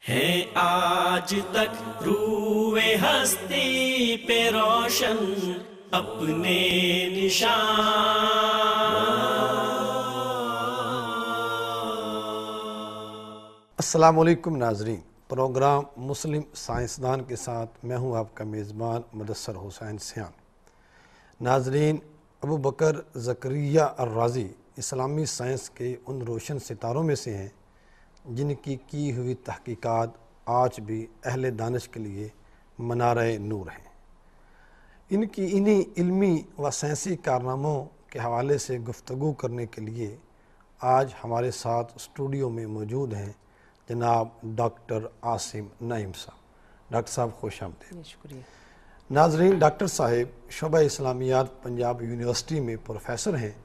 ہے آج تک روئے ہستی پہ روشن اپنے نشان۔ السلام علیکم ناظرین، پروگرام مسلم سائنسدان کے ساتھ میں ہوں آپ کا میزبان مدثر حسین سیان۔ ناظرین، ابو بکر زکریا الرازی اسلامی سائنس کے ان روشن ستاروں میں سے ہیں جن کی ہوئی تحقیقات آج بھی اہل دانش کے لیے منارہ نور ہیں۔ ان کی انہی علمی و سائنسی کارناموں کے حوالے سے گفتگو کرنے کے لیے آج ہمارے ساتھ اسٹوڈیو میں موجود ہیں جناب ڈاکٹر عاصم نعیم صاحب۔ ڈاکٹر صاحب خوش آمدید۔ شکریہ۔ ناظرین، ڈاکٹر صاحب شعبہ اسلامیات پنجاب یونیورسٹی میں پروفیسر ہیں،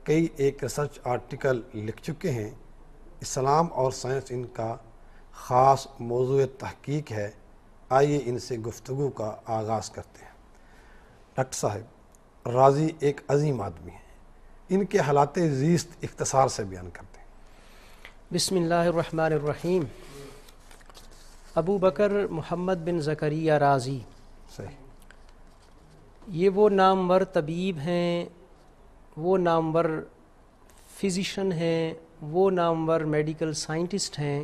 کئی ایک ریسرچ آرٹیکل لکھ چکے ہیں۔ اسلام اور سائنس ان کا خاص موضوع تحقیق ہے۔ آئیے ان سے گفتگو کا آغاز کرتے ہیں۔ ڈاکٹر صاحب، رازی ایک عظیم آدمی ہیں، ان کے حالات زیست اختصار سے بیان کرتے ہیں۔ بسم اللہ الرحمن الرحیم۔ ابو بکر محمد بن زکریا رازی، صحیح، یہ وہ نامور طبیب ہیں، وہ نامور فزیشن ہیں، وہ نامور میڈیکل سائنٹسٹ ہیں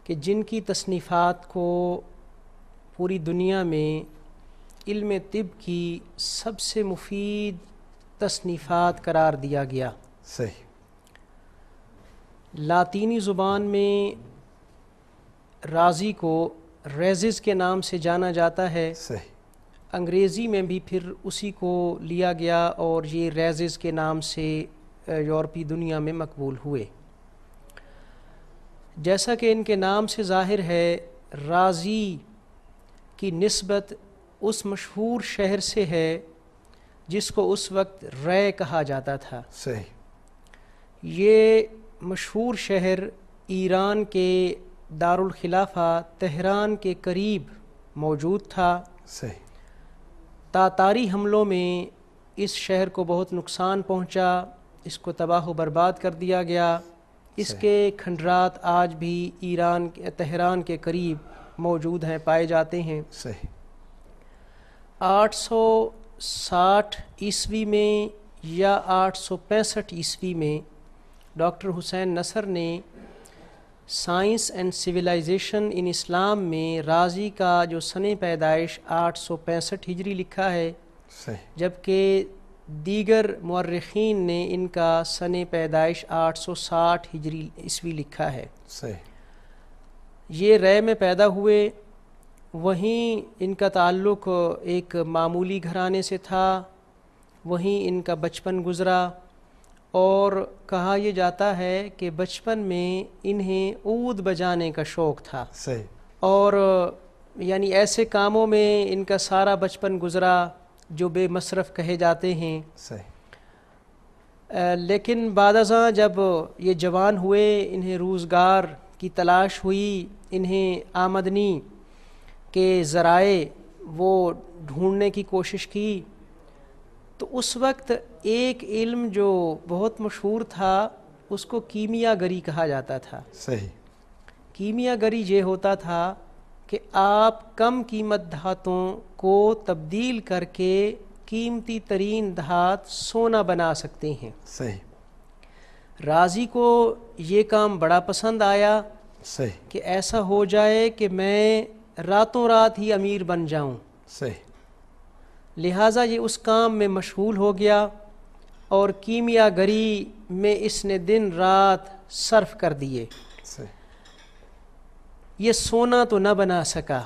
کہ جن کی تصنیفات کو پوری دنیا میں علم طب کی سب سے مفید تصنیفات قرار دیا گیا۔ صحیح، لاطینی زبان میں رازی کو ریزز کے نام سے جانا جاتا ہے، صحیح، انگریزی میں بھی پھر اسی کو لیا گیا اور یہ ریزز کے نام سے یورپی دنیا میں مقبول ہوئے۔ جیسا کہ ان کے نام سے ظاہر ہے، رازی کی نسبت اس مشہور شہر سے ہے جس کو اس وقت رے کہا جاتا تھا۔ صحیح، یہ مشہور شہر ایران کے دارالخلافہ تہران کے قریب موجود تھا۔ صحیح، تاتاری حملوں میں اس شہر کو بہت نقصان پہنچا، اس کو تباہ و برباد کر دیا گیا۔ اس کے کھنڈرات آج بھی ایران تہران کے قریب موجود ہیں، پائے جاتے ہیں۔ صحیح، 860 عیسوی میں یا 865 عیسوی میں ڈاکٹر حسین نصر نے سائنس اینڈ سویلائزیشن ان اسلام میں رازی کا جو سن پیدائش 865 ہجری لکھا ہے، صحیح، جبکہ دیگر مورخین نے ان کا سن پیدائش 860 ہجری عیسوی لکھا ہے۔ صحیح، یہ رے میں پیدا ہوئے، وہیں ان کا تعلق ایک معمولی گھرانے سے تھا، وہیں ان کا بچپن گزرا، اور کہا یہ جاتا ہے کہ بچپن میں انہیں عود بجانے کا شوق تھا، صحیح، اور یعنی ایسے کاموں میں ان کا سارا بچپن گزرا جو بے مصرف کہے جاتے ہیں۔ صحیح، لیکن بعد ازاں جب یہ جوان ہوئے، انہیں روزگار کی تلاش ہوئی، انہیں آمدنی کے ذرائع وہ ڈھونڈنے کی کوشش کی، تو اس وقت ایک علم جو بہت مشہور تھا اس کو کیمیا گری کہا جاتا تھا۔ صحیح، کیمیا گری یہ ہوتا تھا کہ آپ کم قیمت دھاتوں کو تبدیل کر کے قیمتی ترین دھات سونا بنا سکتے ہیں۔ صحیح، رازی کو یہ کام بڑا پسند آیا صحیح، کہ ایسا ہو جائے کہ میں راتوں رات ہی امیر بن جاؤں، صحیح، لہٰذا یہ اس کام میں مشغول ہو گیا اور کیمیا گری میں اس نے دن رات صرف کر دیے۔ صحیح، یہ سونا تو نہ بنا سکا،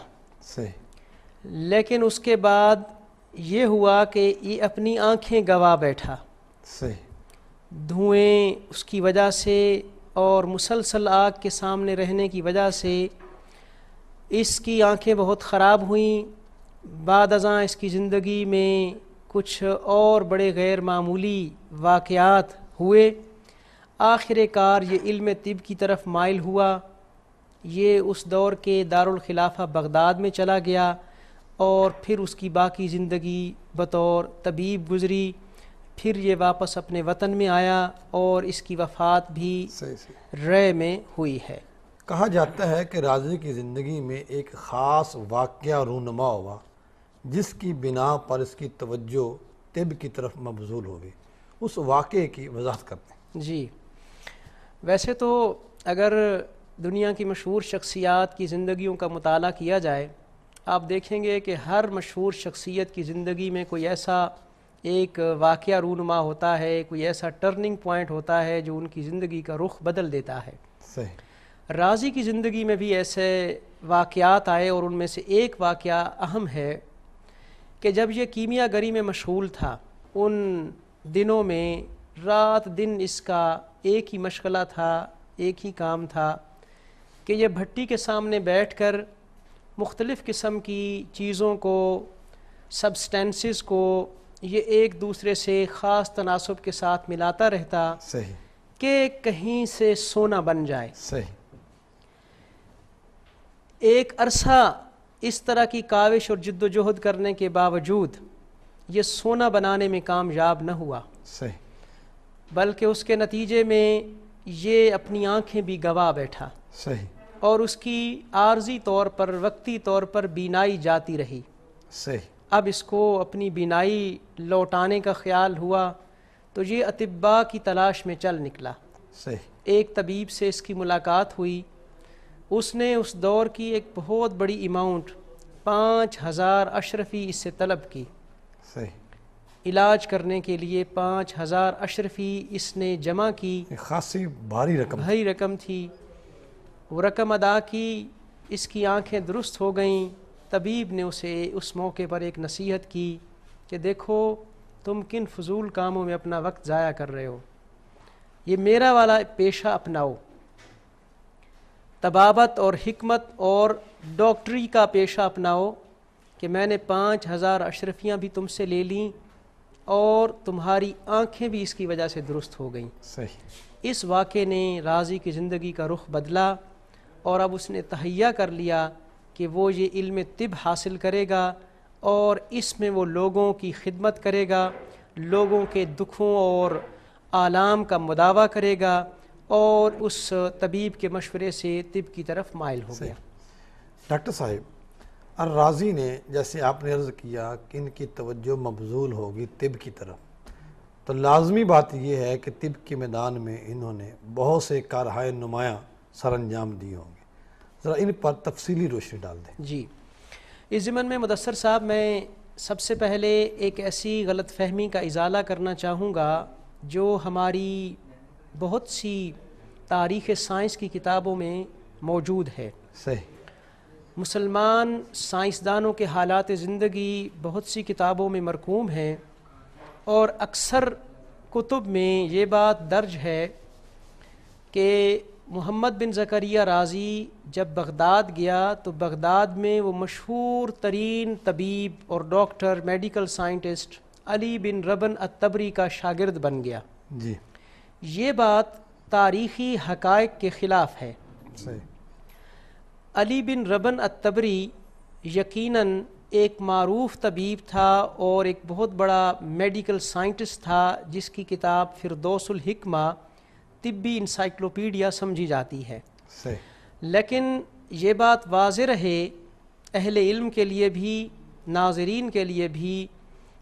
صحیح، لیکن اس کے بعد یہ ہوا کہ یہ اپنی آنکھیں گوا بیٹھا، صحیح، دھوئیں اس کی وجہ سے اور مسلسل آگ کے سامنے رہنے کی وجہ سے اس کی آنکھیں بہت خراب ہوئیں۔ بعد ازاں اس کی زندگی میں کچھ اور بڑے غیر معمولی واقعات ہوئے۔ آخر کار یہ علم طب کی طرف مائل ہوا، یہ اس دور کے دارالخلافہ بغداد میں چلا گیا اور پھر اس کی باقی زندگی بطور طبیب گزری۔ پھر یہ واپس اپنے وطن میں آیا اور اس کی وفات بھی رے میں ہوئی ہے۔ کہا جاتا ہے کہ راضی کی زندگی میں ایک خاص واقعہ رونما ہوا جس کی بنا پر اس کی توجہ طب کی طرف مبذول ہو گئی، اس واقعے کی وضاحت کرتے ہیں۔ جی، ویسے تو اگر دنیا کی مشہور شخصیات کی زندگیوں کا مطالعہ کیا جائے، آپ دیکھیں گے کہ ہر مشہور شخصیت کی زندگی میں کوئی ایسا ایک واقعہ رونما ہوتا ہے، کوئی ایسا ٹرننگ پوائنٹ ہوتا ہے جو ان کی زندگی کا رخ بدل دیتا ہے۔ صحیح۔ راضی کی زندگی میں بھی ایسے واقعات آئے، اور ان میں سے ایک واقعہ اہم ہے کہ جب یہ کیمیا گری میں مشغول تھا، ان دنوں میں رات دن اس کا ایک ہی مشغلہ تھا، ایک ہی کام تھا کہ یہ بھٹی کے سامنے بیٹھ کر مختلف قسم کی چیزوں کو، سبسٹینسز کو یہ ایک دوسرے سے خاص تناسب کے ساتھ ملاتا رہتا صحیح کہ کہیں سے سونا بن جائے۔ صحیح۔ ایک عرصہ اس طرح کی کاوش اور جد و جہد کرنے کے باوجود یہ سونا بنانے میں کامیاب نہ ہوا، صحیح بلکہ اس کے نتیجے میں یہ اپنی آنکھیں بھی گوا بیٹھا، صحیح اور اس کی عارضی طور پر، وقتی طور پر بینائی جاتی رہی۔ صحیح۔ اب اس کو اپنی بینائی لوٹانے کا خیال ہوا تو یہ اطباء کی تلاش میں چل نکلا۔ صحیح۔ ایک طبیب سے اس کی ملاقات ہوئی، اس نے اس دور کی ایک بہت بڑی اماؤنٹ 5000 اشرفی اس سے طلب کی۔ صحیح۔ علاج کرنے کے لیے 5000 اشرفی اس نے جمع کی۔ خاصی بھاری رقم۔ بھاری رقم تھی۔ وہ رقم ادا کی، اس کی آنکھیں درست ہو گئیں۔ طبیب نے اسے اس موقع پر ایک نصیحت کی کہ دیکھو تم کن فضول کاموں میں اپنا وقت ضائع کر رہے ہو، یہ میرا والا پیشہ اپناؤ، طبابت اور حکمت اور ڈاکٹری کا پیشہ اپناؤ، کہ میں نے 5000 اشرفیاں بھی تم سے لے لیں اور تمہاری آنکھیں بھی اس کی وجہ سے درست ہو گئیں۔ صحیح۔ اس واقعے نے راضی کی زندگی کا رخ بدلا، اور اب اس نے تہیہ کر لیا کہ وہ یہ علم طب حاصل کرے گا اور اس میں وہ لوگوں کی خدمت کرے گا، لوگوں کے دکھوں اور آلام کا مداوع کرے گا، اور اس طبیب کے مشورے سے طب کی طرف مائل ہو گیا۔ ڈاکٹر صاحب، الرازی نے جیسے آپ نے عرض کیا کہ ان کی توجہ مبذول ہوگی طب کی طرف، تو لازمی بات یہ ہے کہ طب کے میدان میں انہوں نے بہت سے کارہائے نمایاں سر انجام دیے ہوں گے، ذرا ان پر تفصیلی روشنی ڈال دیں۔ جی، اس ضمن میں مدثر صاحب میں سب سے پہلے ایک ایسی غلط فہمی کا ازالہ کرنا چاہوں گا جو ہماری بہت سی تاریخ سائنس کی کتابوں میں موجود ہے۔ صحیح۔ مسلمان سائنسدانوں کے حالات زندگی بہت سی کتابوں میں مرقوم ہیں، اور اکثر کتب میں یہ بات درج ہے کہ محمد بن زکریہ رازی جب بغداد گیا تو بغداد میں وہ مشہور ترین طبیب اور ڈاکٹر، میڈیکل سائنٹسٹ علی بن ربن الطبری کا شاگرد بن گیا۔ جی، یہ بات تاریخی حقائق کے خلاف ہے۔ صحیح۔ علی بن ربن الطبری یقیناً ایک معروف طبیب تھا اور ایک بہت بڑا میڈیکل سائنٹسٹ تھا، جس کی کتاب فردوس الحکمہ طبی انسائکلوپیڈیا سمجھی جاتی ہے۔ صحیح۔ لیکن یہ بات واضح رہے اہل علم کے لیے بھی، ناظرین کے لیے بھی،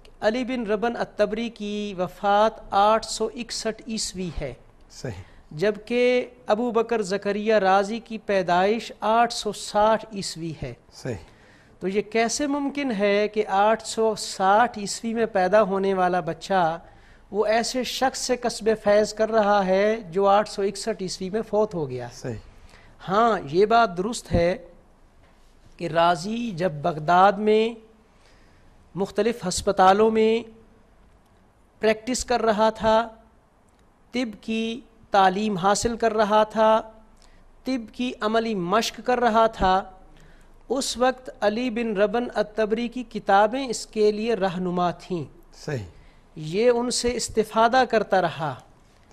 کہ علی بن ربن الطبری کی وفات 861 عیسوی ہے، صحیح۔ جبکہ ابو بکر زکریہ رازی کی پیدائش 860 عیسوی ہے۔ صحیح۔ تو یہ کیسے ممکن ہے کہ 860 عیسوی میں پیدا ہونے والا بچہ وہ ایسے شخص سے کسب فیض کر رہا ہے جو 861 عیسوی میں فوت ہو گیا؟ صحیح۔ ہاں، یہ بات درست ہے کہ رازی جب بغداد میں مختلف ہسپتالوں میں پریکٹس کر رہا تھا، طب کی تعلیم حاصل کر رہا تھا، طب کی عملی مشق کر رہا تھا، اس وقت علی بن ربن الطبری کی کتابیں اس کے لیے رہنما تھیں۔ صحیح۔ یہ ان سے استفادہ کرتا رہا،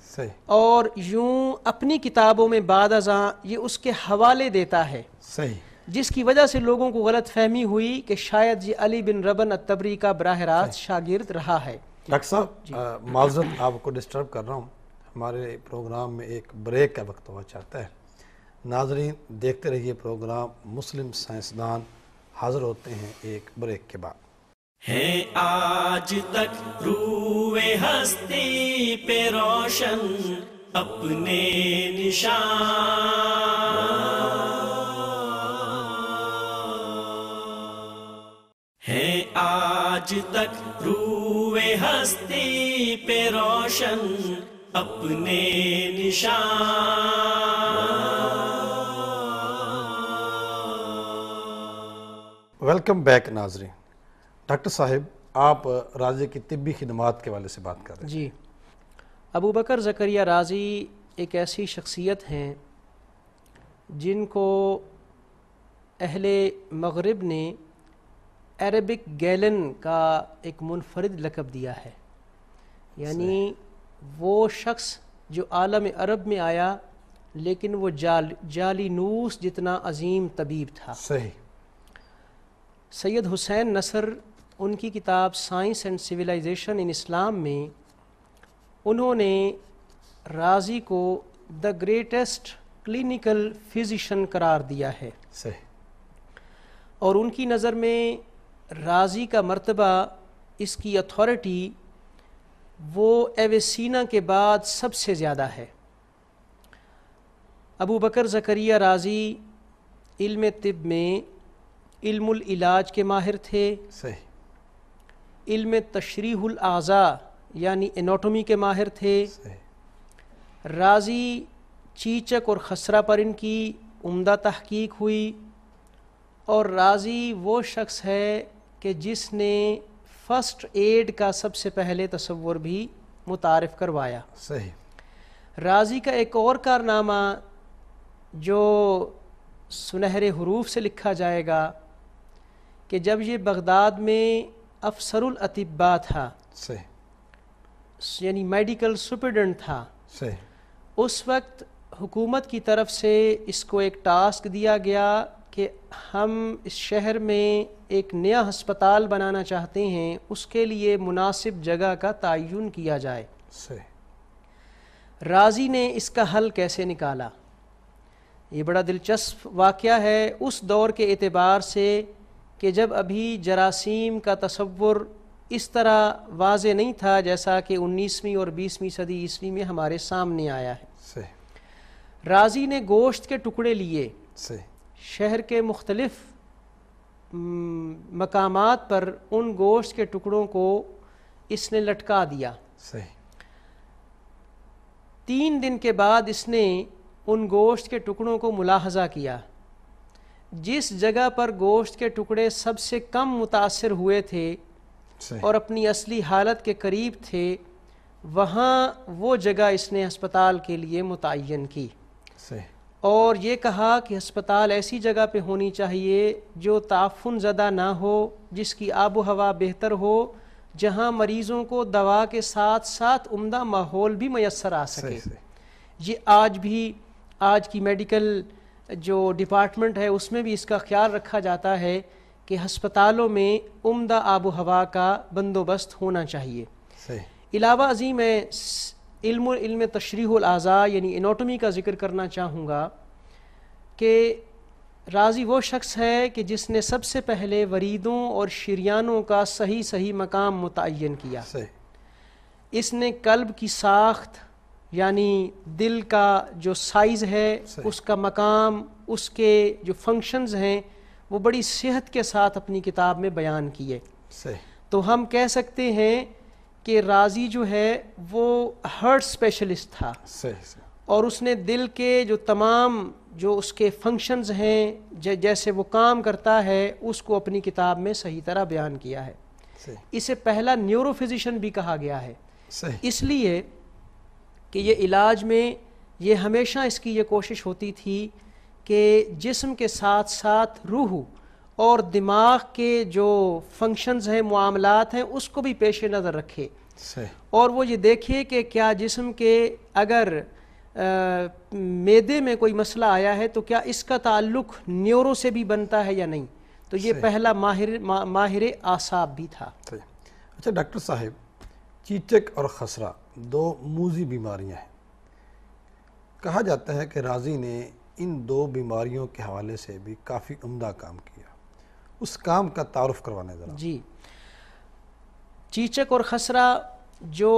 صحیح۔ اور یوں اپنی کتابوں میں بعد ازاں یہ اس کے حوالے دیتا ہے، صحیح۔ جس کی وجہ سے لوگوں کو غلط فہمی ہوئی کہ شاید یہ علی بن ربن الطبری کا براہ راست شاگرد رہا ہے۔ ڈاکٹر صاحب، معذرت آپ کو ڈسٹرب کر رہا ہوں، ہمارے پروگرام میں ایک بریک کا وقت ہوا چاہتا ہے، ناظرین دیکھتے رہیے پروگرام مسلم سائنسدان، حاضر ہوتے ہیں ایک بریک کے بعد۔ ہے آج تک روئے ہستی پہ روشن اپنے نشان، ہے آج تک روئے ہستی پہ روشن اپنے نشان۔ ویلکم بیک ناظرین۔ ڈاکٹر صاحب، آپ رازی کی طبی خدمات کے حوالے سے بات کر رہے ہیں۔ جی، ابو بکر زکریا رازی ایک ایسی شخصیت ہیں جن کو اہل مغرب نے عربک گیلن کا ایک منفرد لقب دیا ہے، یعنی وہ شخص جو عالم عرب میں آیا لیکن وہ جالینوس جتنا عظیم طبیب تھا۔ صحیح۔ سید حسین نصر ان کی کتاب سائنس اینڈ سویلائزیشن ان اسلام میں انہوں نے رازی کو دا گریٹسٹ کلینیکل فزیشین قرار دیا ہے۔ صحیح۔ اور ان کی نظر میں رازی کا مرتبہ، اس کی اتھارٹی وہ ایویسینا کے بعد سب سے زیادہ ہے۔ ابو بکر زکریا رازی علم طب میں علم العلاج کے ماہر تھے، صحیح۔ علم تشریح الاعضاء یعنی اناٹومی کے ماہر تھے۔ صحیح۔ رازی چیچک اور خسرہ پر ان کی عمدہ تحقیق ہوئی، اور رازی وہ شخص ہے کہ جس نے فرسٹ ایڈ کا سب سے پہلے تصور بھی متعارف کروایا۔ صحیح۔ رازی کا ایک اور کارنامہ جو سنہرے حروف سے لکھا جائے گا کہ جب یہ بغداد میں افسر الاطباء تھا، صحیح، یعنی میڈیکل سپرڈنٹ تھا، صحیح، اس وقت حکومت کی طرف سے اس کو ایک ٹاسک دیا گیا کہ ہم اس شہر میں ایک نیا ہسپتال بنانا چاہتے ہیں، اس کے لیے مناسب جگہ کا تعین کیا جائے۔ صحیح۔ رازی نے اس کا حل کیسے نکالا؟ یہ بڑا دلچسپ واقعہ ہے اس دور کے اعتبار سے کہ جب ابھی جراثیم کا تصور اس طرح واضح نہیں تھا جیسا کہ 19ویں اور 20ویں صدی عیسوی میں ہمارے سامنے آیا ہے۔ صحیح۔ رازی نے گوشت کے ٹکڑے لیے، صحیح، شہر کے مختلف مقامات پر ان گوشت کے ٹکڑوں کو اس نے لٹکا دیا۔ صحیح۔ 3 دن کے بعد اس نے ان گوشت کے ٹکڑوں کو ملاحظہ کیا، جس جگہ پر گوشت کے ٹکڑے سب سے کم متاثر ہوئے تھے صحیح، اور اپنی اصلی حالت کے قریب تھے، وہاں وہ جگہ اس نے ہسپتال کے لیے متعین کی، صحیح، اور یہ کہا کہ ہسپتال ایسی جگہ پہ ہونی چاہیے جو تعفن زدہ نہ ہو، جس کی آب و ہوا بہتر ہو، جہاں مریضوں کو دوا کے ساتھ ساتھ عمدہ ماحول بھی میسر آ سکے۔ صحیح، صحیح۔ یہ آج کی میڈیکل جو ڈپارٹمنٹ ہے اس میں بھی اس کا خیال رکھا جاتا ہے کہ ہسپتالوں میں عمدہ آب و ہوا کا بندوبست ہونا چاہیے۔ صحیح۔ علاوہ ازیں میں علم تشریح الاعضاء یعنی اناٹومی کا ذکر کرنا چاہوں گا کہ رازی وہ شخص ہے کہ جس نے سب سے پہلے وریدوں اور شریانوں کا صحیح مقام متعین کیا۔ صحیح۔ اس نے قلب کی ساخت یعنی دل کا جو سائز ہے، صحیح، اس کا مقام، اس کے جو فنکشنز ہیں وہ بڑی صحت کے ساتھ اپنی کتاب میں بیان کیے۔ صحیح۔ تو ہم کہہ سکتے ہیں کہ رازی جو ہے وہ ہارٹ اسپیشلسٹ تھا، صحیح، صحیح، اور اس نے دل کے جو تمام جو اس کے فنکشنز ہیں جیسے وہ کام کرتا ہے اس کو اپنی کتاب میں صحیح طرح بیان کیا ہے۔ صحیح، اسے پہلا نیورو فزیشین بھی کہا گیا ہے، صحیح، اس لیے کہ یہ علاج میں یہ ہمیشہ اس کی یہ کوشش ہوتی تھی کہ جسم کے ساتھ ساتھ روح اور دماغ کے جو فنکشنز ہیں، معاملات ہیں، اس کو بھی پیش نظر رکھے، صحیح، اور وہ یہ دیکھے کہ کیا جسم کے اگر معدے میں کوئی مسئلہ آیا ہے تو کیا اس کا تعلق نیورو سے بھی بنتا ہے یا نہیں۔ تو یہ صحیح، پہلا ماہر اعصاب بھی تھا۔ صحیح۔ اچھا ڈاکٹر صاحب، چیچک اور خسرہ 2 موذی بیماریاں ہیں۔ کہا جاتا ہے کہ رازی نے ان دو بیماریوں کے حوالے سے بھی کافی عمدہ کام کیا، اس کام کا تعارف کروانے ذرا۔ جی، چیچک اور خسرہ جو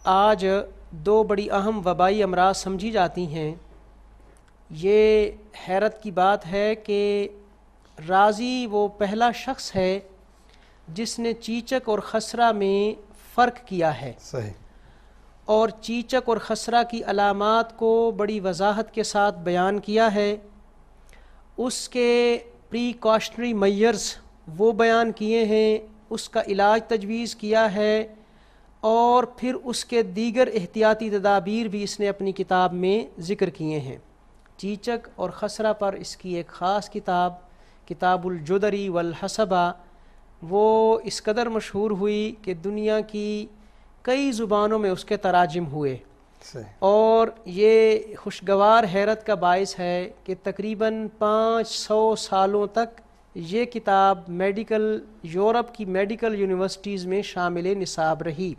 آج دو بڑی اہم وبائی امراض سمجھی جاتی ہیں، یہ حیرت کی بات ہے کہ رازی وہ پہلا شخص ہے جس نے چیچک اور خسرہ میں فرق کیا ہے، صحیح، اور چیچک اور خسرہ کی علامات کو بڑی وضاحت کے ساتھ بیان کیا ہے، اس کے پریکاشنری میئرز وہ بیان کیے ہیں، اس کا علاج تجویز کیا ہے، اور پھر اس کے دیگر احتیاطی تدابیر بھی اس نے اپنی کتاب میں ذکر کیے ہیں۔ چیچک اور خسرہ پر اس کی ایک خاص کتاب الجدری والحسبہ وہ اس قدر مشہور ہوئی کہ دنیا کی کئی زبانوں میں اس کے تراجم ہوئے، اور یہ خوشگوار حیرت کا باعث ہے کہ تقریباً 500 سالوں تک یہ کتاب یورپ کی میڈیکل یونیورسٹیز میں شامل نصاب رہی،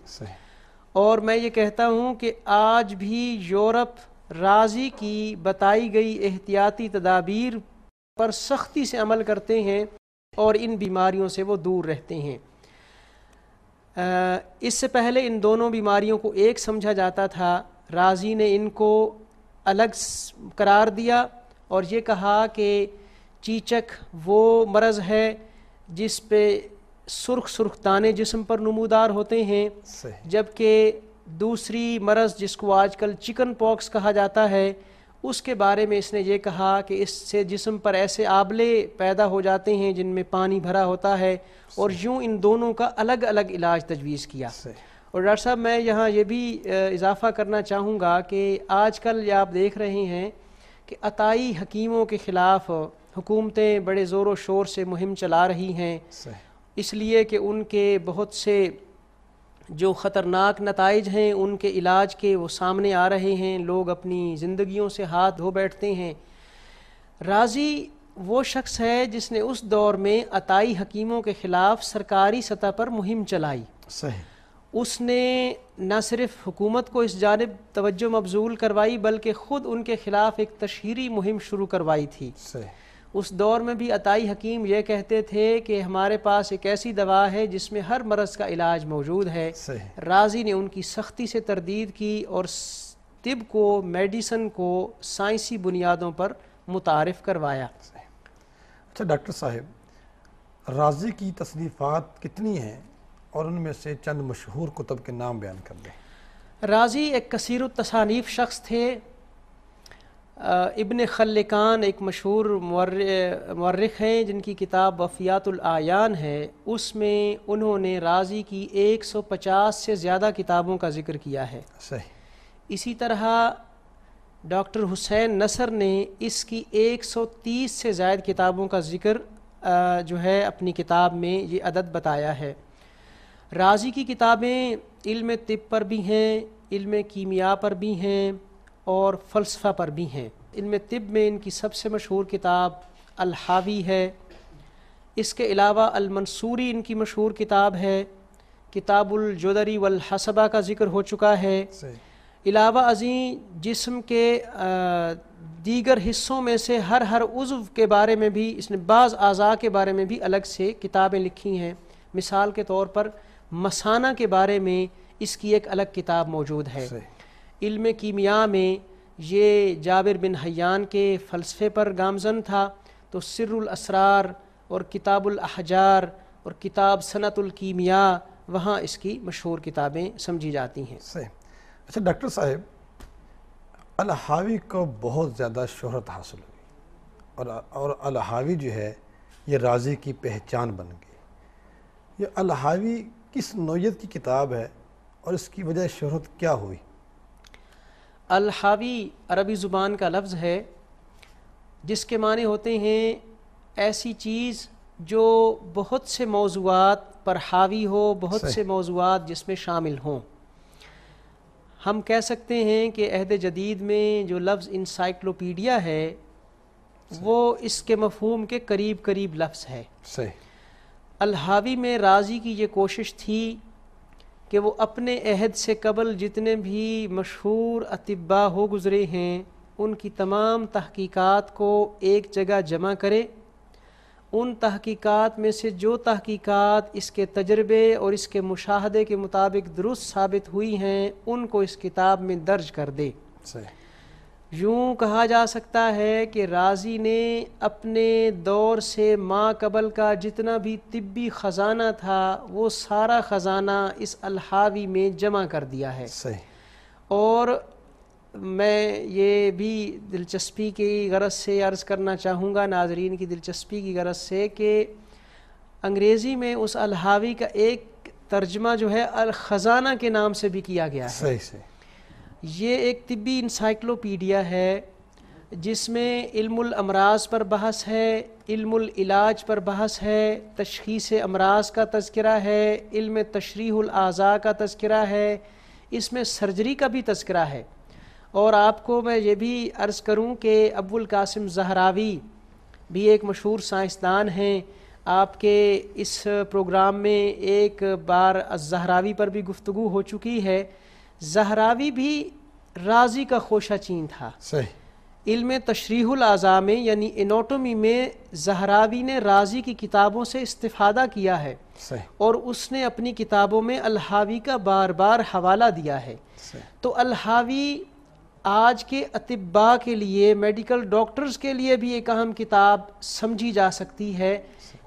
اور میں یہ کہتا ہوں کہ آج بھی یورپ رازی کی بتائی گئی احتیاطی تدابیر پر سختی سے عمل کرتے ہیں اور ان بیماریوں سے وہ دور رہتے ہیں۔ اس سے پہلے ان دونوں بیماریوں کو ایک سمجھا جاتا تھا، رازی نے ان کو الگ قرار دیا اور یہ کہا کہ چیچک وہ مرض ہے جس پہ سرخ دانے جسم پر نمودار ہوتے ہیں، جبکہ دوسری مرض جس کو آج کل چکن پاکس کہا جاتا ہے، اس کے بارے میں اس نے یہ کہا کہ اس سے جسم پر ایسے آبلے پیدا ہو جاتے ہیں جن میں پانی بھرا ہوتا ہے، اور یوں ان دونوں کا الگ الگ علاج تجویز کیا۔ اور ڈاکٹر صاحب میں یہاں یہ بھی اضافہ کرنا چاہوں گا کہ آج کل یہ آپ دیکھ رہے ہیں کہ عطائی حکیموں کے خلاف حکومتیں بڑے زور و شور سے مہم چلا رہی ہیں، اس لیے کہ ان کے بہت سے جو خطرناک نتائج ہیں ان کے علاج کے وہ سامنے آ رہے ہیں، لوگ اپنی زندگیوں سے ہاتھ دھو بیٹھتے ہیں۔ رازی وہ شخص ہے جس نے اس دور میں عطائی حکیموں کے خلاف سرکاری سطح پر مہم چلائی، اس نے نہ صرف حکومت کو اس جانب توجہ مبذول کروائی بلکہ خود ان کے خلاف ایک تشہیری مہم شروع کروائی تھی۔ اس دور میں بھی عطائی حکیم یہ کہتے تھے کہ ہمارے پاس ایک ایسی دوا ہے جس میں ہر مرض کا علاج موجود ہے۔ رازی نے ان کی سختی سے تردید کی اور طب کو، میڈیسن کو سائنسی بنیادوں پر متعارف کروایا۔ اچھا ڈاکٹر صاحب، رازی کی تصنیفات کتنی ہیں اور ان میں سے چند مشہور کتب کے نام بیان کر دیں۔ رازی ایک کثیر التصانیف شخص تھے۔ ابن خلکان ایک مشہور مورخ ہیں جن کی کتاب وفیات الاعیان ہے، اس میں انہوں نے رازی کی 150 سے زیادہ کتابوں کا ذکر کیا ہے۔ اسی طرح ڈاکٹر حسین نصر نے اس کی 130 سے زائد کتابوں کا ذکر جو ہے اپنی کتاب میں یہ عدد بتایا ہے۔ رازی کی کتابیں علم طب پر بھی ہیں، علم کیمیا پر بھی ہیں اور فلسفہ پر بھی ہیں۔ علم طب میں ان کی سب سے مشہور کتاب الحاوی ہے، اس کے علاوہ المنصوری ان کی مشہور کتاب ہے، کتاب الجدری والحسبہ کا ذکر ہو چکا ہے۔ علاوہ ازیں جسم کے دیگر حصوں میں سے ہر عضو کے بارے میں بھی اس نے بعض اعضاء کے بارے میں بھی الگ سے کتابیں لکھی ہیں۔ مثال کے طور پر مثانہ کے بارے میں اس کی ایک الگ کتاب موجود ہے۔ علم کیمیا میں یہ جابر بن حیان کے فلسفے پر گامزن تھا، تو سر الاسرار اور کتاب الاحجار اور کتاب صنعت الکیمیا وہاں اس کی مشہور کتابیں سمجھی جاتی ہیں۔ اچھا ڈاکٹر صاحب، الحاوی کو بہت زیادہ شہرت حاصل ہوئی اور الحاوی جو ہے یہ رازی کی پہچان بن گئی۔ یہ الحاوی کس نوعیت کی کتاب ہے اور اس کی وجہ شہرت کیا ہوئی؟ الحاوی عربی زبان کا لفظ ہے جس کے معنی ہوتے ہیں ایسی چیز جو بہت سے موضوعات پر حاوی ہو، بہت سے موضوعات جس میں شامل ہوں۔ ہم کہہ سکتے ہیں کہ عہد جدید میں جو لفظ انسائکلوپیڈیا ہے وہ اس کے مفہوم کے قریب لفظ ہے۔ الحاوی میں رازی کی یہ کوشش تھی کہ وہ اپنے عہد سے قبل جتنے بھی مشہور اطباء ہو گزرے ہیں ان کی تمام تحقیقات کو ایک جگہ جمع کرے، ان تحقیقات میں سے جو تحقیقات اس کے تجربے اور اس کے مشاہدے کے مطابق درست ثابت ہوئی ہیں ان کو اس کتاب میں درج کر دے۔ یوں کہا جا سکتا ہے کہ رازی نے اپنے دور سے ما قبل کا جتنا بھی طبی خزانہ تھا وہ سارا خزانہ اس الحاوی میں جمع کر دیا ہے۔ اور میں یہ بھی دلچسپی کی غرض سے عرض کرنا چاہوں گا، ناظرین کی دلچسپی کی غرض سے، کہ انگریزی میں اس الحاوی کا ایک ترجمہ جو ہے الخزانہ کے نام سے بھی کیا گیا ہے۔ یہ ایک طبی انسائکلوپیڈیا ہے جس میں علم الامراض پر بحث ہے، علم العلاج پر بحث ہے، تشخیص امراض کا تذکرہ ہے، علم تشریح الاعضاء کا تذکرہ ہے، اس میں سرجری کا بھی تذکرہ ہے۔ اور آپ کو میں یہ بھی عرض کروں کہ ابو القاسم زہراوی بھی ایک مشہور سائنسدان ہیں۔ آپ کے اس پروگرام میں ایک بار الزہراوی پر بھی گفتگو ہو چکی ہے۔ زہراوی بھی رازی کا خوشہ چین تھا۔ علم تشریح الاعضاء میں یعنی اناٹومی میں زہراوی نے رازی کی کتابوں سے استفادہ کیا ہے، اور اس نے اپنی کتابوں میں الحاوی کا بار بار حوالہ دیا ہے۔ تو الحاوی آج کے اطباء کے لیے، میڈیکل ڈاکٹرز کے لیے بھی ایک اہم کتاب سمجھی جا سکتی ہے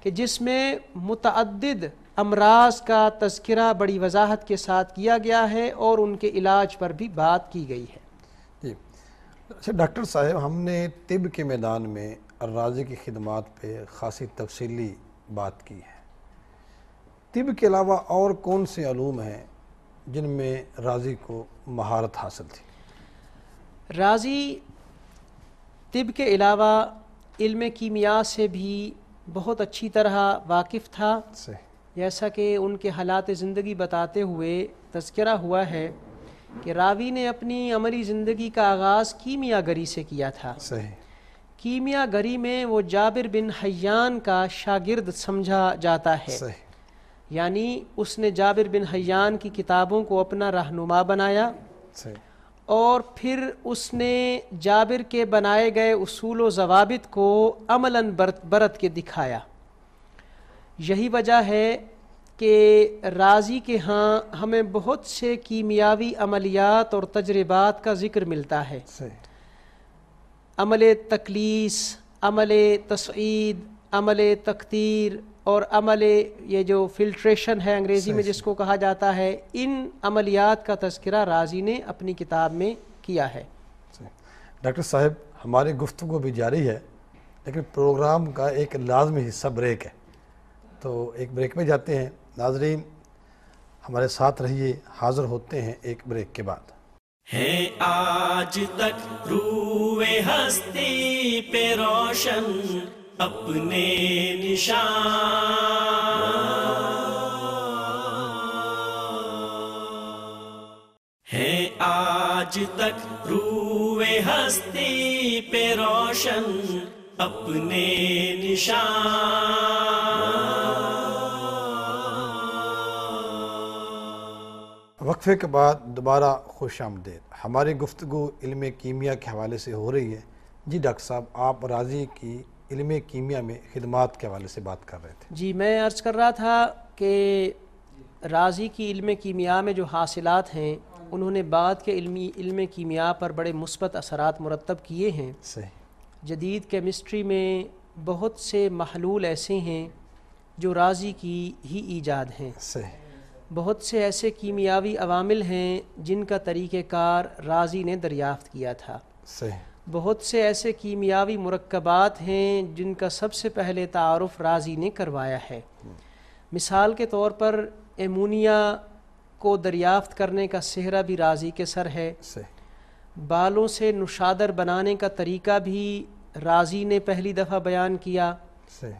کہ جس میں متعدد امراض کا تذکرہ بڑی وضاحت کے ساتھ کیا گیا ہے اور ان کے علاج پر بھی بات کی گئی ہے۔ جی اچھا ڈاکٹر صاحب، ہم نے طب کے میدان میں الرازی کی خدمات پہ خاصی تفصیلی بات کی ہے۔ طب کے علاوہ اور کون سے علوم ہیں جن میں رازی کو مہارت حاصل تھی؟ رازی طب کے علاوہ علم کیمیا سے بھی بہت اچھی طرح واقف تھا، جیسا کہ ان کے حالات زندگی بتاتے ہوئے تذکرہ ہوا ہے کہ راوی نے اپنی عملی زندگی کا آغاز کیمیا گری سے کیا تھا۔ کیمیا گری میں وہ جابر بن حیان کا شاگرد سمجھا جاتا ہے، یعنی اس نے جابر بن حیان کی کتابوں کو اپنا رہنما بنایا، اور پھر اس نے جابر کے بنائے گئے اصول و ضوابط کو عملاً برت کے دکھایا۔ یہی وجہ ہے کہ رازی کے ہاں ہمیں بہت سے کیمیاوی عملیات اور تجربات کا ذکر ملتا ہے۔ عمل تکلیس، عمل تصعید، عمل تقطیر اور عمل یہ جو فلٹریشن ہے انگریزی میں جس کو کہا جاتا ہے، ان عملیات کا تذکرہ رازی نے اپنی کتاب میں کیا ہے۔ ڈاکٹر صاحب، ہماری گفتگو بھی جاری ہے لیکن پروگرام کا ایک لازمی حصہ بریک ہے، تو ایک بریک میں جاتے ہیں۔ ناظرین ہمارے ساتھ رہیے، حاضر ہوتے ہیں ایک بریک کے بعد۔ ہے آج تک روئے ہستی پہ روشن اپنے نشان، ہے آج تک روئے ہستی پہ روشن اپنے نشان۔ وقفے کے بعد دوبارہ خوش آمدید۔ ہماری گفتگو علم کیمیا کے حوالے سے ہو رہی ہے۔ جی ڈاکٹر صاحب، آپ رازی کی علم کیمیا میں خدمات کے حوالے سے بات کر رہے تھے۔ جی میں عرض کر رہا تھا کہ رازی کی علم کیمیا میں جو حاصلات ہیں انہوں نے بعد کے علم کیمیا پر بڑے مثبت اثرات مرتب کیے ہیں۔ جدید کیمسٹری میں بہت سے محلول ایسے ہیں جو رازی کی ہی ایجاد ہیں۔ بہت سے ایسے کیمیاوی عوامل ہیں جن کا طریقہ کار رازی نے دریافت کیا تھا۔ بہت سے ایسے کیمیاوی مرکبات ہیں جن کا سب سے پہلے تعارف رازی نے کروایا ہے۔ مثال کے طور پر ایمونیا کو دریافت کرنے کا سہرا بھی رازی کے سر ہے۔ بالوں سے نشادر بنانے کا طریقہ بھی رازی نے پہلی دفعہ بیان کیا۔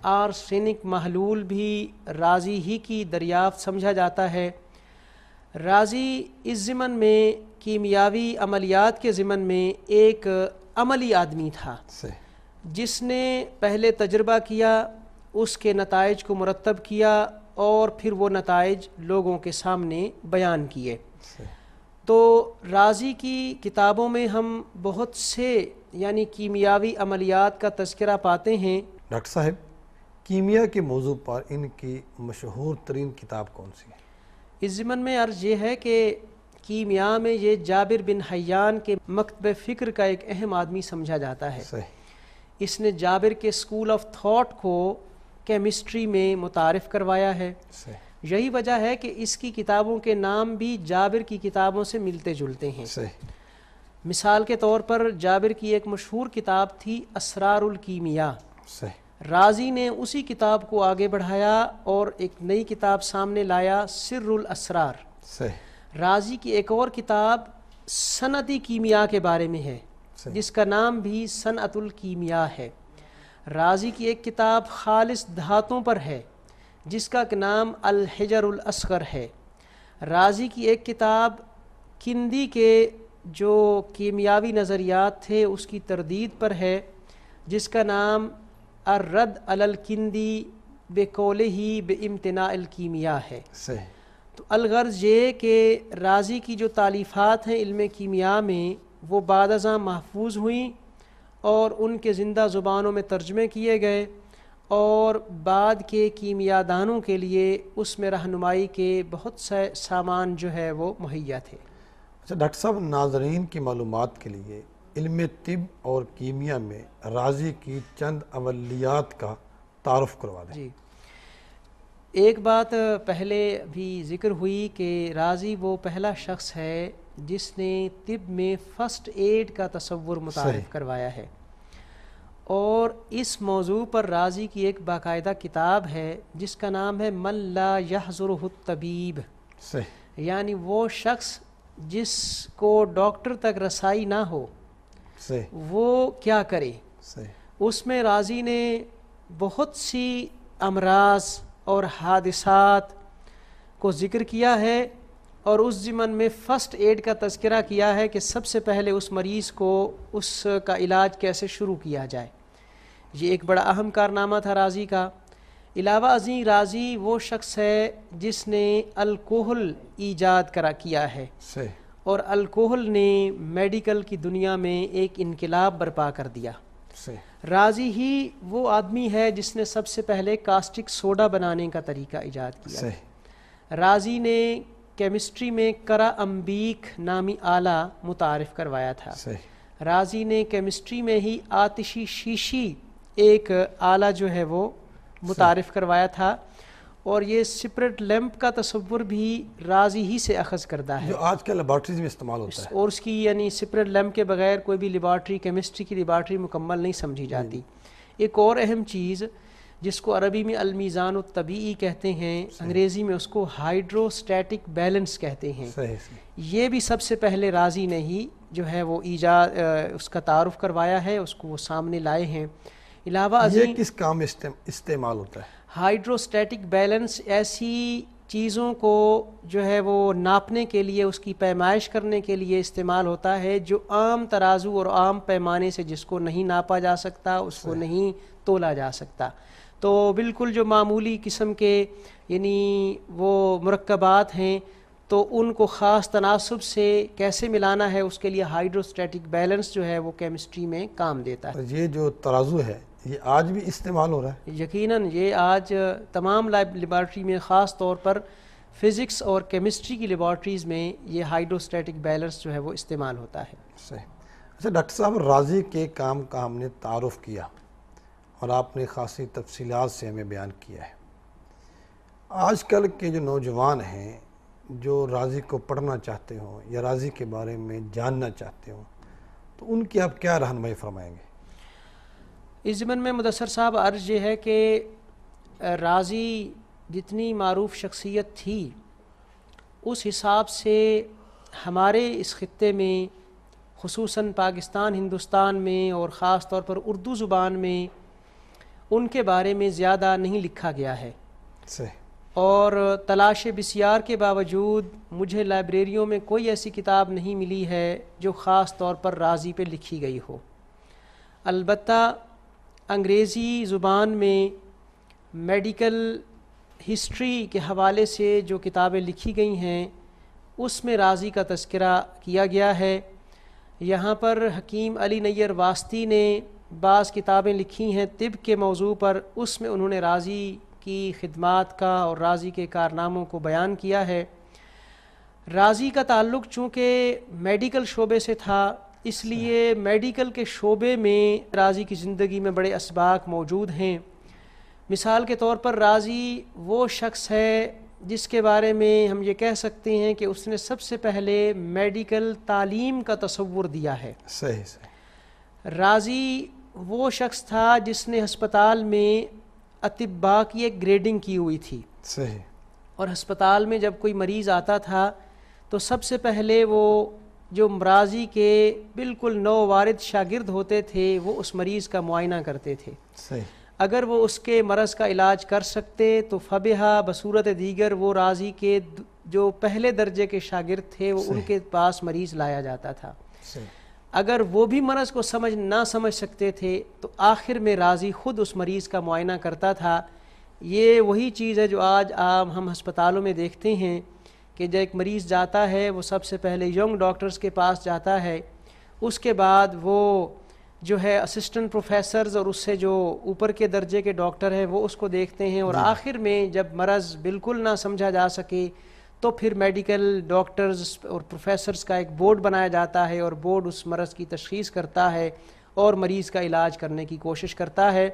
آرسینک محلول بھی رازی ہی کی دریافت سمجھا جاتا ہے۔ رازی اس ضمن میں کیمیاوی عملیات کے ضمن میں ایک عملی آدمی تھا جس نے پہلے تجربہ کیا، اس کے نتائج کو مرتب کیا اور پھر وہ نتائج لوگوں کے سامنے بیان کیے۔ تو رازی کی کتابوں میں ہم بہت سے یعنی کیمیاوی عملیات کا تذکرہ پاتے ہیں۔ ڈاکٹر صاحب، کیمیا کے موضوع پر ان کی مشہور ترین کتاب کون سی ہے؟ اس ضمن میں عرض یہ ہے کہ کیمیا میں یہ جابر بن حیان کے مکتب فکر کا ایک اہم آدمی سمجھا جاتا ہے۔ صحیح۔ اس نے جابر کے اسکول آف تھاٹ کو کیمسٹری میں متعارف کروایا ہے۔ صحیح۔ یہی وجہ ہے کہ اس کی کتابوں کے نام بھی جابر کی کتابوں سے ملتے جلتے ہیں۔ صحیح۔ مثال کے طور پر جابر کی ایک مشہور کتاب تھی اسرار الکیمیا۔ صحیح۔ رازی نے اسی کتاب کو آگے بڑھایا اور ایک نئی کتاب سامنے لایا، سر الاسرار۔ صحیح۔ رازی کی ایک اور کتاب صنعتی کیمیا کے بارے میں ہے، صحیح۔ جس کا نام بھی صنعت الکیمیا ہے۔ رازی کی ایک کتاب خالص دھاتوں پر ہے، جس کا نام الحجر الاصغر ہے۔ رازی کی ایک کتاب کندی کے جو کیمیاوی نظریات تھے اس کی تردید پر ہے، جس کا نام الرد علی الکندی بقولہ بامتناع الکیمیا ہے۔ صحیح۔ تو الغرض یہ کہ رازی کی جو تالیفات ہیں علم کیمیا میں وہ بعد ازاں محفوظ ہوئیں اور ان کے زندہ زبانوں میں ترجمے کیے گئے، اور بعد کے کیمیا دانوں کے لیے اس میں رہنمائی کے بہت سے سامان جو ہے وہ مہیا تھے۔ اچھا ڈاکٹر صاحب، ناظرین کی معلومات کے لیے علم طب اور کیمیا میں رازی کی چند عملیات کا تعارف کروا دیں۔ جی، ایک بات پہلے بھی ذکر ہوئی کہ رازی وہ پہلا شخص ہے جس نے طب میں فرسٹ ایڈ کا تصور متعارف کروایا ہے، اور اس موضوع پر رازی کی ایک باقاعدہ کتاب ہے جس کا نام ہے من لا یحضرہ الطبیب۔ صحیح۔ یعنی وہ شخص جس کو ڈاکٹر تک رسائی نہ ہو صحیح۔ وہ کیا کرے۔ صحیح۔ اس میں رازی نے بہت سی امراض اور حادثات کو ذکر کیا ہے، اور اس ضمن میں فرسٹ ایڈ کا تذکرہ کیا ہے کہ سب سے پہلے اس مریض کو اس کا علاج کیسے شروع کیا جائے۔ یہ ایک بڑا اہم کارنامہ تھا رازی کا۔ علاوہ ازیں رازی وہ شخص ہے جس نے الکحل ایجاد کیا ہے، صحیح۔ اور الکحل نے میڈیکل کی دنیا میں ایک انقلاب برپا کر دیا۔ صحیح۔ رازی ہی وہ آدمی ہے جس نے سب سے پہلے کاسٹک سوڈا بنانے کا طریقہ ایجاد کیا۔ صحیح۔ رازی نے کیمسٹری میں کرا امبیک نامی آلہ متعارف کروایا تھا۔ صحیح۔ رازی نے کیمسٹری میں ہی آتشی شیشی ایک آلہ جو ہے وہ متعارف کروایا تھا، اور یہ سپریٹ لیمپ کا تصور بھی رازی ہی سے اخذ کردہ ہے، جو آج کل لیبارٹریز میں استعمال ہوتا ہے۔ اور اس کی یعنی سپریٹ لیمپ کے بغیر کوئی بھی لیبارٹری کیمسٹری کی لیبارٹری مکمل نہیں سمجھی جاتی۔ ایک اور اہم چیز جس کو عربی میں المیزان الطبیعی کہتے ہیں، انگریزی میں اس کو ہائیڈروسٹیٹک بیلنس کہتے ہیں، یہ بھی سب سے پہلے رازی نے ہی جو ہے وہ ایجاد اس کا تعارف کروایا ہے، اس کو وہ سامنے لائے ہیں۔ علاوہ ازیں یہ کس کام میں استعمال ہوتا ہے؟ ہائیڈروسٹیٹک بیلنس ایسی چیزوں کو جو ہے وہ ناپنے کے لیے، اس کی پیمائش کرنے کے لیے استعمال ہوتا ہے، جو عام ترازو اور عام پیمانے سے جس کو نہیں ناپا جا سکتا، اس کو نہیں تولا جا سکتا۔ تو بالکل جو معمولی قسم کے یعنی وہ مرکبات ہیں تو ان کو خاص تناسب سے کیسے ملانا ہے، اس کے لیے ہائیڈروسٹیٹک بیلنس جو ہے وہ کیمسٹری میں کام دیتا ہے۔ یہ جو ترازو ہے یہ آج بھی استعمال ہو رہا ہے؟ یقیناً یہ آج تمام لیبارٹری میں، خاص طور پر فزکس اور کیمسٹری کی لیبارٹریز میں یہ ہائیڈروسٹیٹک بیلنس جو ہے وہ استعمال ہوتا ہے۔ صحیح۔ اچھا ڈاکٹر صاحب، رازی کے کام کا ہم نے تعارف کیا اور آپ نے خاصی تفصیلات سے ہمیں بیان کیا ہے۔ آج کل کے جو نوجوان ہیں جو رازی کو پڑھنا چاہتے ہوں یا رازی کے بارے میں جاننا چاہتے ہوں تو ان کی آپ کیا رہنمائی فرمائیں گے؟ اس ضمن میں مدثر صاحب عرض یہ ہے کہ رازی جتنی معروف شخصیت تھی اس حساب سے ہمارے اس خطے میں، خصوصاً پاکستان ہندوستان میں اور خاص طور پر اردو زبان میں ان کے بارے میں زیادہ نہیں لکھا گیا ہے۔ صحیح۔ اور تلاش بسیار کے باوجود مجھے لائبریریوں میں کوئی ایسی کتاب نہیں ملی ہے جو خاص طور پر رازی پہ لکھی گئی ہو۔ البتہ انگریزی زبان میں میڈیکل ہسٹری کے حوالے سے جو کتابیں لکھی گئی ہیں اس میں راضی کا تذکرہ کیا گیا ہے۔ یہاں پر حکیم علی نیر واسطی نے بعض کتابیں لکھی ہیں طب کے موضوع پر، اس میں انہوں نے راضی کی خدمات کا اور راضی کے کارناموں کو بیان کیا ہے۔ راضی کا تعلق چونکہ میڈیکل شعبے سے تھا، اس لیے میڈیکل کے شعبے میں راضی کی زندگی میں بڑے اسباق موجود ہیں۔ مثال کے طور پر راضی وہ شخص ہے جس کے بارے میں ہم یہ کہہ سکتے ہیں کہ اس نے سب سے پہلے میڈیکل تعلیم کا تصور دیا ہے۔ صحیح۔ راضی وہ شخص تھا جس نے ہسپتال میں اطباء کی ایک گریڈنگ کی ہوئی تھی۔ صحیح۔ اور ہسپتال میں جب کوئی مریض آتا تھا تو سب سے پہلے وہ جو راضی کے بالکل نووارد شاگرد ہوتے تھے وہ اس مریض کا معائنہ کرتے تھے۔ صحیح۔ اگر وہ اس کے مرض کا علاج کر سکتے تو فبہا، بصورت دیگر وہ راضی کے جو پہلے درجے کے شاگرد تھے وہ ان کے پاس مریض لایا جاتا تھا۔ اگر وہ بھی مرض کو نہ سمجھ سکتے تھے تو آخر میں راضی خود اس مریض کا معائنہ کرتا تھا۔ یہ وہی چیز ہے جو آج عام ہم ہسپتالوں میں دیکھتے ہیں کہ جب ایک مریض جاتا ہے وہ سب سے پہلے ینگ ڈاکٹرز کے پاس جاتا ہے، اس کے بعد وہ جو ہے اسسٹنٹ پروفیسرز اور اس سے جو اوپر کے درجے کے ڈاکٹر ہیں وہ اس کو دیکھتے ہیں، اور آخر میں جب مرض بالکل نہ سمجھا جا سکے تو پھر میڈیکل ڈاکٹرز اور پروفیسرز کا ایک بورڈ بنایا جاتا ہے، اور بورڈ اس مرض کی تشخیص کرتا ہے اور مریض کا علاج کرنے کی کوشش کرتا ہے۔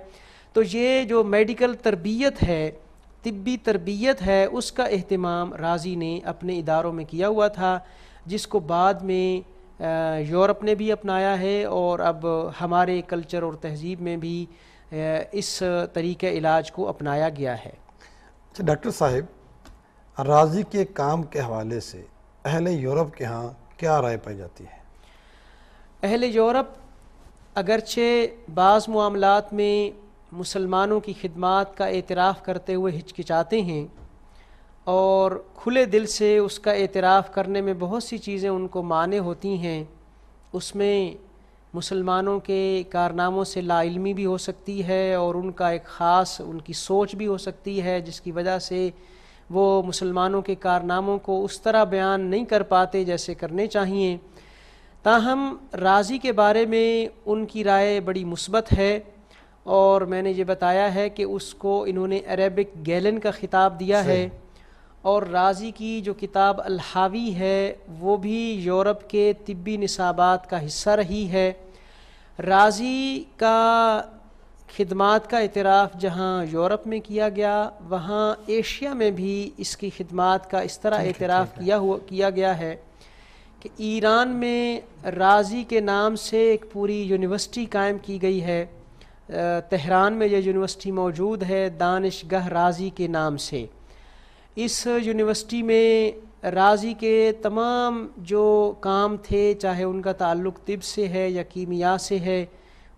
تو یہ جو میڈیکل تربیت ہے، طبی تربیت ہے، اس کا اہتمام راضی نے اپنے اداروں میں کیا ہوا تھا، جس کو بعد میں یورپ نے بھی اپنایا ہے، اور اب ہمارے کلچر اور تہذیب میں بھی اس طریقہ علاج کو اپنایا گیا ہے۔ اچھا ڈاکٹر صاحب، راضی کے کام کے حوالے سے اہل یورپ کے ہاں کیا رائے پائی جاتی ہے؟ اہل یورپ اگرچہ بعض معاملات میں مسلمانوں کی خدمات کا اعتراف کرتے ہوئے ہچکچاتے ہیں، اور کھلے دل سے اس کا اعتراف کرنے میں بہت سی چیزیں ان کو مانع ہوتی ہیں، اس میں مسلمانوں کے کارناموں سے لا علمی بھی ہو سکتی ہے، اور ان کا ایک خاص ان کی سوچ بھی ہو سکتی ہے جس کی وجہ سے وہ مسلمانوں کے کارناموں کو اس طرح بیان نہیں کر پاتے جیسے کرنے چاہیے۔ تاہم راضی کے بارے میں ان کی رائے بڑی مثبت ہے، اور میں نے یہ بتایا ہے کہ اس کو انہوں نے عربک گیلن کا خطاب دیا ہے، اور راضی کی جو کتاب الحاوی ہے وہ بھی یورپ کے طبی نصابات کا حصہ رہی ہے۔ راضی کا خدمات کا اعتراف جہاں یورپ میں کیا گیا، وہاں ایشیا میں بھی اس کی خدمات کا اس طرح اعتراف کیا گیا ہے کہ ایران میں راضی کے نام سے ایک پوری یونیورسٹی قائم کی گئی ہے۔ تہران میں یہ یونیورسٹی موجود ہے دانشگاہ راضی کے نام سے۔ اس یونیورسٹی میں راضی کے تمام جو کام تھے، چاہے ان کا تعلق طب سے ہے یا کیمیا سے ہے،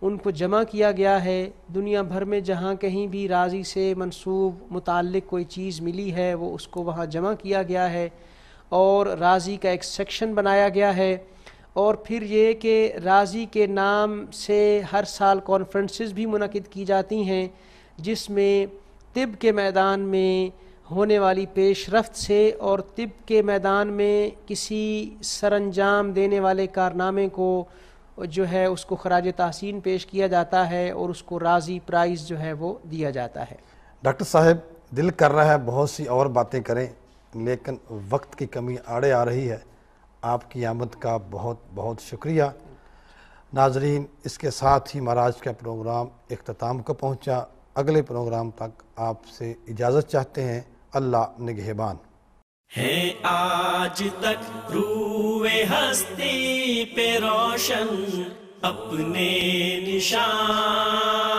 ان کو جمع کیا گیا ہے۔ دنیا بھر میں جہاں کہیں بھی راضی سے منسوب متعلق کوئی چیز ملی ہے وہ اس کو وہاں جمع کیا گیا ہے، اور راضی کا ایک سیکشن بنایا گیا ہے۔ اور پھر یہ کہ راضی کے نام سے ہر سال کانفرنسز بھی منعقد کی جاتی ہیں، جس میں طب کے میدان میں ہونے والی پیش رفت سے اور طب کے میدان میں کسی سر انجام دینے والے کارنامے کو جو ہے اس کو خراج تحسین پیش کیا جاتا ہے، اور اس کو راضی پرائز جو ہے وہ دیا جاتا ہے۔ ڈاکٹر صاحب، دل کر رہا ہے بہت سی اور باتیں کریں، لیکن وقت کی کمی آڑے آ رہی ہے۔ آپ کی آمد کا بہت بہت شکریہ۔ ناظرین، اس کے ساتھ ہی معراج کا پروگرام اختتام کو پہنچا۔ اگلے پروگرام تک آپ سے اجازت چاہتے ہیں۔ اللہ نگہبان۔ ہے آج تک روئے ہستی پہ روشن اپنے نشان،